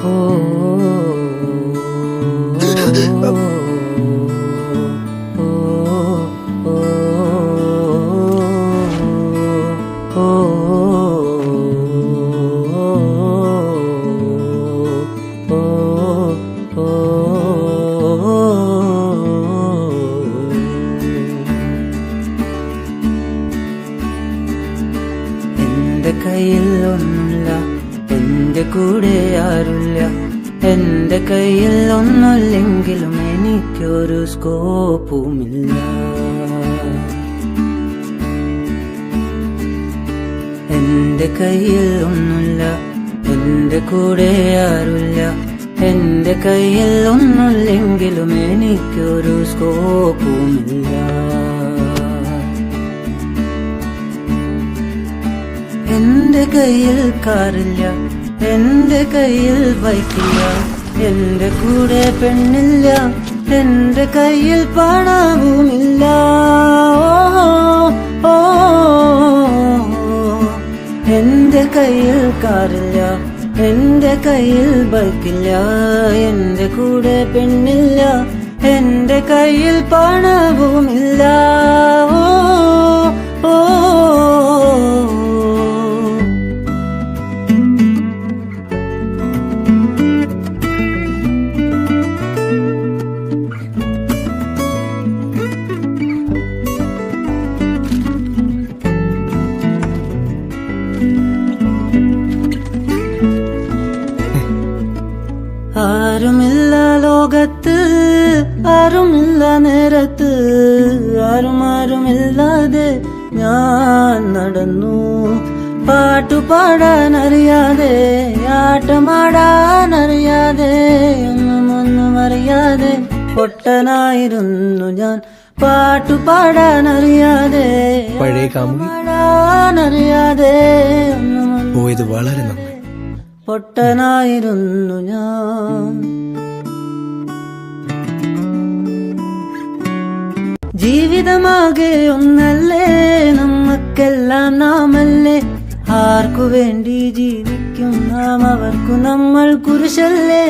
എന്റെ കയ്യിൽ ഒന്നുമില്ല, എന്റെ കൂടെ ആരുമില്ല. എന്റെ കയ്യിൽ ഒന്നുമില്ലെങ്കിലും എനിക്കൊരു സ്കോപ്പുമില്ല. എന്റെ കയ്യിൽ ഒന്നുമില്ല, എന്റെ കൂടെ ആരുമില്ല. എന്റെ കയ്യിൽ ഒന്നുമില്ലെങ്കിലും എനിക്കൊരു സ്കോപ്പുമില്ല. എന്റെ കയ്യിൽ കാറില്ല, എന്റെ കയ്യിൽ ബൈക്കില്ല. എന്റെ കൂടെ പെണ്ണില്ല, എന്റെ കയ്യിൽ പണവുമില്ല. ഓ, എന്റെ കയ്യിൽ കാറില്ല, എന്റെ കയ്യിൽ ബൈക്കില്ല. എന്റെ കൂടെ പെണ്ണില്ല, എന്റെ കയ്യിൽ പണവുമില്ല. ഓ, ആരുമില്ല ലോകത്ത്, ആരുമില്ല നേരത്ത്. ആരുമില്ലാതെ ഞാൻ നടന്നു. പാട്ടുപാടാനറിയാതെ, ആട്ടമാടാനറിയാതെ, ഒന്നും അറിയാതെ പൊട്ടനായിരുന്നു ഞാൻ. പാട്ടുപാടാനറിയാതെ, പഴയ കാമുകി പാടാനറിയാതെ, പോയത് വളരെ നന്ദി. പൊട്ടനായിരുന്നു ഞാൻ. ജീവിതമാകെ ഒന്നല്ലേ, നമുക്കെല്ലാം നാമല്ലേ. ആർക്കു വേണ്ടി ജീവിക്കും നാം, അവർക്കു നമ്മൾ കുരിശല്ലേ.